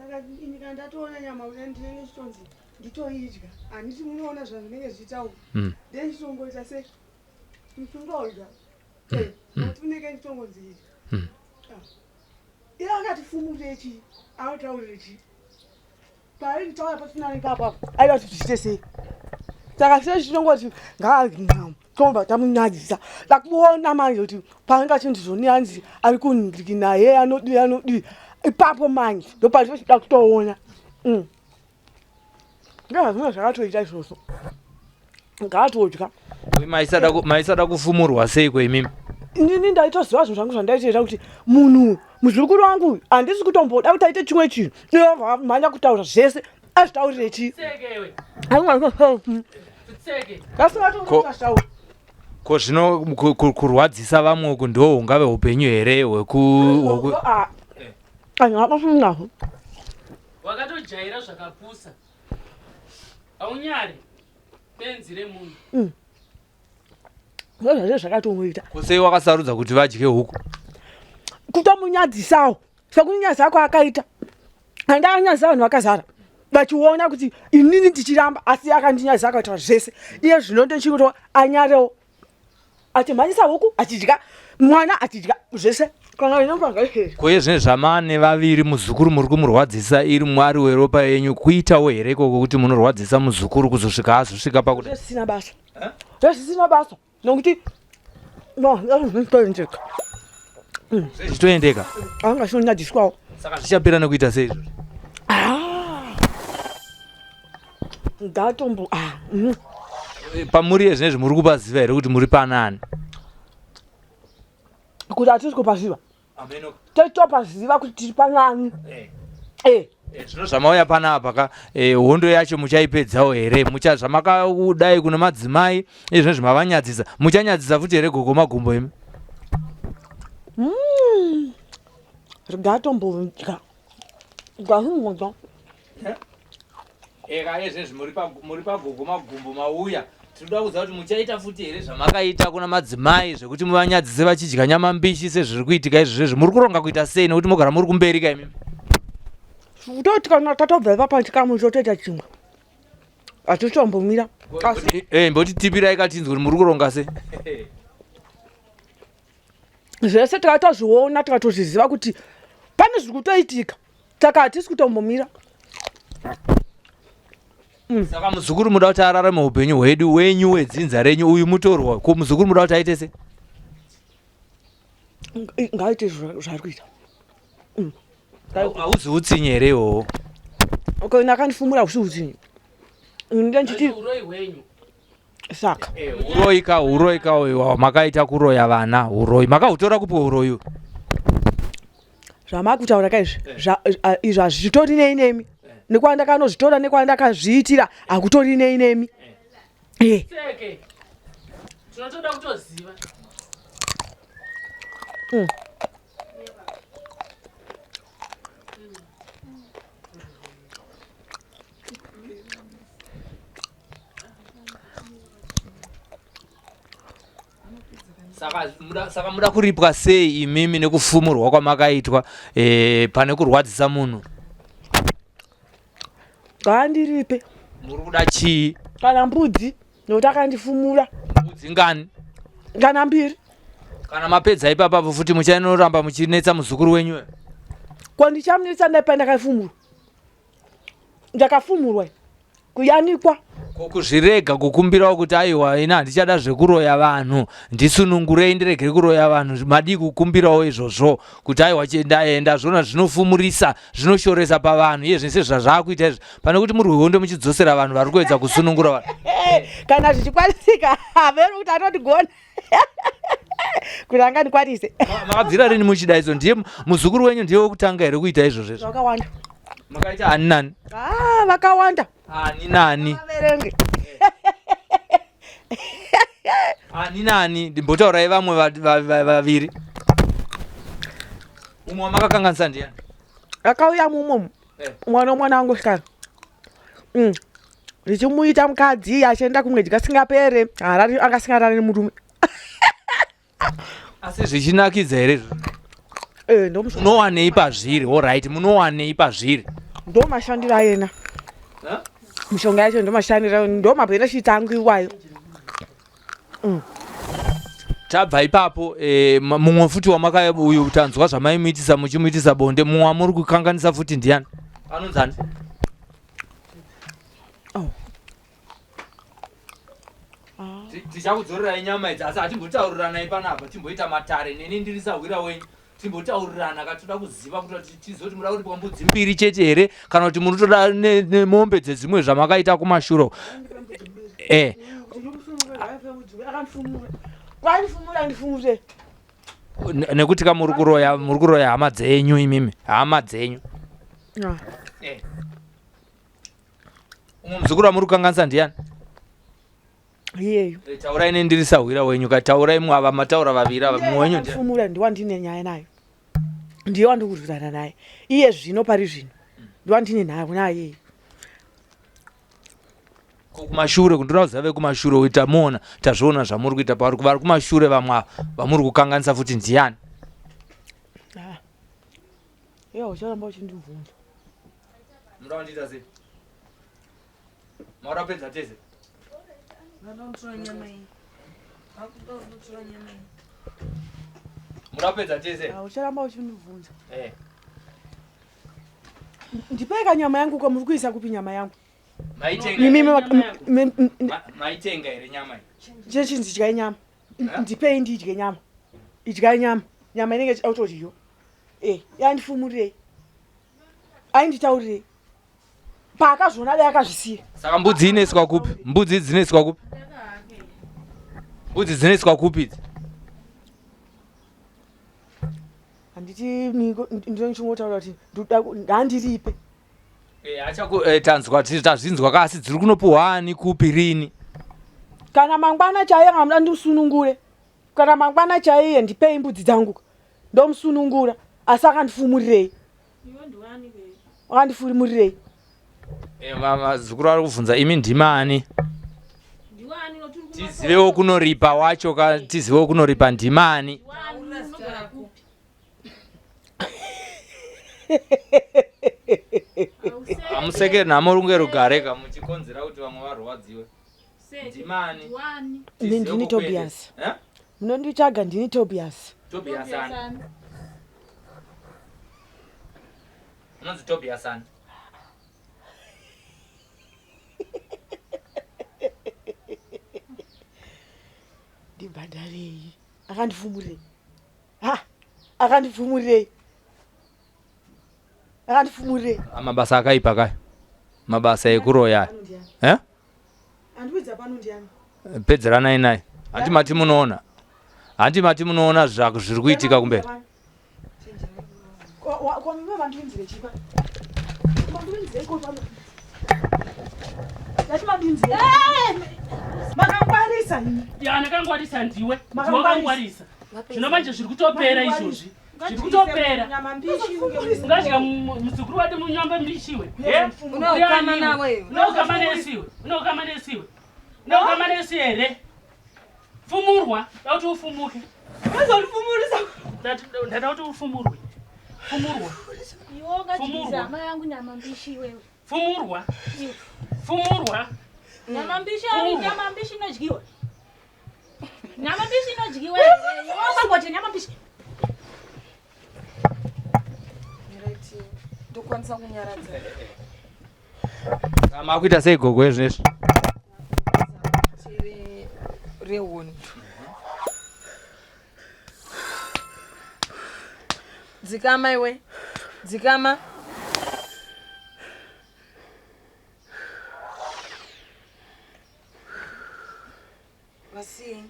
Saka inyika ndatoona nyama ndinenge chitonzi nditoidya. Handiti munoona zvinenge zvichitaura. Then chitongoita sei? Mfungoidya. Kuti unenge nditongonzidya. Ila akati fumurechi, autaurechi. Pari nditaura pasina nikapa. Aida kuti tichite sei? Saka sei chinongoti tomba tamunyadzisa. Takuona manje kuti panga chintu zvonianzi ari kunhiriki naye anodi. Ipapo manje ndopacho chida kutoona. Ngazvimwe zvakatoita izvozvo. Ngatodya. Maisada kufumurwa sei kwemimi? Inini ndaitoziva zvinhu zvangu zvandaitoita kuti munhu muzukuru wangu handisi kutomboda kuti aite chimwe chinhu. Ivo mhanya kutaura zvese azvitaurire chi. Ko zvino kurwadzisa vamwe uku ndo hungave upenyu here hweku wakatojaira zvakapusa haunyari benzi remunhu zvazvo zvakatongoita kusei wakasarudza kuti vadye huku kutomunyadzisawo sekunyadza ako akaita handakanyadzisa vanhu vakazara vachiona kuti inini ndichiramba asi akandinyadzisa akaita zvese iye zvino ndechikuto anyarewo achimhanyisa huku achidya mwana achidya zvese kana inopanga koye zvine zvamane vaviri muzukuru muri kumurwadzisa iri mwari weropa yenyu kuitawo here koko kuti munorwadzisa muzukuru kuzosvika azosvika pakuti zvisina basa zvisina basa nokuti zvitoendeka zvichitoendeka anga zvinonyadziswawo saka zvichapera nekuita sei izvozvo ngatombo pamuri yezvinezvi muri kupaziva here kuti muri panani kuti hatisi kupaziva topaziva kuti tiri panani zvino zvamauya panapa hondo yacho muchaipedzawo here zvamakudai kuna madzimai izvinezvi mavanyadzisa muchanyadzisa futi here Gogo MaGumbo imi rigatombodya gahingodya izvinezvi muri paGogo MaGumbo mauya tinoda kuziva kuti muchaita futi here zvamakaita kuna madzimai zvekuti muvanyadzise vachidya nyama mbishi sezviri kuitika izvozvezvi muri kuronga kuita sei nekuti mogara muri kumberika imimi toti kana tatobva ipapa chikamu chotoita chimwe hatitombomira mboti tipirai katinzi kuti muri kuronga sei zvese tikatozviona tikatozviziva kuti pane zviri kutoitika saka hatisi kutombomira saka muzukuru muda kuti ararame upenyu hwedu wenyu wedzinza renyu uyu mutorwa ko muzukuru muda kuti aite se ngaite zvari kuita hauzi utsinye here ihoho nakandifumura husi utsinye ndechiti saka uroika makaita kuroya vana uroi makahutora kupi uroyu zvamakutaura kaizvi izvi hazvitori nei nemi nekwandakanozvitora nekwandakazviitira hakutori nei nemi tinotoda kutoziva saka muda kuripwa sei imimi nekufumurwa kwamakaitwa pane kurwadzisa munhu ngandiripe muri kuda chii kana mbudzi nokuti akandifumura mbudzi ngani kana mbiri kana mapedza ipapapo futi muchainoramba muchinetsa muzukuru wenyu ko ndichamunetsa ndaipa ndakafumurwa ndakafumurwa kuyanikwa kuzvirega kukumbirawo kuti aiwa ina handichada zvekuroya vanhu ndisunungurei ndiregere kuroya vanhu madii kukumbirawo izvozvo kuti aiwa ndaenda zvona zvinofumurisa zvinoshoresa pavanhu iye zvese zvazvaakuita izvi pane kuti muri hondo muchidzosera vanhu vari kuedza kusunungura vanhu kana zvichikwanisika haveri kuti anotigona kuti angandikwanise makabvira rini muchida izvo ndiye muzukuru wenyu ndiye wekutanga here kuita izvozvezvo vakawanda makaita ani nani vakawanda ani nani vaverenge ani nani ndimbotaurai vamwe vaviri umwe wamakakanganisa ndiani akauya mumomu mwana womwana wangosikana richimuita mukadzi achienda kumwedzi kasingapere angasingarari murume asi zvichinakidza here unowanei pazviri allright munowanei pazviri ndo mashandira yena mishonga yacho ndo mashandira ndo mabhera chitangu iwayo. Tabva ipapo mumwe futi wamaka uyu tanzwa zvamaimuitisa muchimuitisa bonde mumwe wamuri kukanganisa futi ndiani anonzani? Tichakudzorerai nyama idzi asi hatimbotaurirana ipanapa timboita matare neni ndiri sahwira wenyu timbotaurirana katoda kuziva kuti tizoti muda kuti pambudzi mbiri chete here kana kuti munotoda nemombe dzezvimwe zvamakaita kumashure. Nekuti muri kuroya hama dzenyu imimi hama dzenyu. Umwe muzukuru muri kukanganisa ndiani? Iyeyo. Taurai nendiri sahwira wenyu kataurai mwava mataura vaviri ava mumwe wenyu ndiani? Fumura ndiwandine nyaya nayo. Ndiye wandikurudzana naye. Iye zvino pari zvino. Ndiwandine naye. Kumashure kundoda kuzave kumashure uita muona tazviona zvamuri kuita pavari kumashure vamwe vamuri kukanganisa futi ndiani? Ucharamba uchindibvunza. Muda wandiita sei? Maura pedza tese? Muda pedza tese? Ucharamba uchindibvunza. Ndipeka nyama yangu kwa muri kuisa kupi nyama yangu? Maitenga here nyama iyi? Chechinzi idya nyama. Ndipei ndidye nyama. Idya nyama. Nyama inenge autodyo. Yandifumurirei. Ainditaurirei. Paakazviona dai akazvisiya. Saka mbudzi inoiswa kupi? Mbudzi dzinoiswa kupi? Mbudzi dzinoiswa kupi idzi? Handiti ndinochongotaura kuti ndandiripe. Tanzwa tazvinzwa kasi dziri kunopuhwa ani kupi rini? Kana mangwana chaiye ngamuda ndimusunungure. Kana mangwana chaiye ndipei mbudzi dzangu. Ndomusunungura asi akandifumurirei. Akandifumurirei. Mazukuru ari kubvunza imi ndimani? Tizivewo kunoripa wacho tizivewo kunoripa ndimani? Amusekeri namo runge rugareka muchikonzera kuti vamwe varwadziwe. Ndimani? Ndini Tobias. Munonditsvaga ndini Tobias. Tobias ani? Unonzi Tobias ani? Ndibhadharei. Akandifumurirei. Akandifumurirei. Mabasa akaipa kaya. Mabasa ekuroya. Andidza pano ndiani? Pedzeranai naye. Handimati munoona. Handimati munoona zviri kuitika kumberi. Kwa mimi vandinzire chipa. Vandinzire ko pano. Ndachimandinzire. Makangwarisa ini. Ndakangwarisa ndiwe. Wakangwarisa. Zvino manje zviri kutopera izvozvi. Zviri kutopera. Nyama mbishi ungadya muzukuru wati munyamba mbishiwe. Unokama nawe. Unokama nesiwe. Unokama nesiwe. Unokama nesi here. Fumurwa. Dauti ufumuke. Ndazolifumurisa. Ndada kuti ufumurwe. Fumurwa. Iwo ngatiza mai yangu nyama mbishi wewe. Fumurwa. Fumurwa. Nyama mbishi ari nyama mbishi inodyiwa. Nyama mbishi inodyiwa. Wangoti nyama mbishi. Ndokwanisa kunyaradza. Makuita sei gogo ezvezvi? Chiri rehuni. Dzikama iwe. Dzikama. Vasi.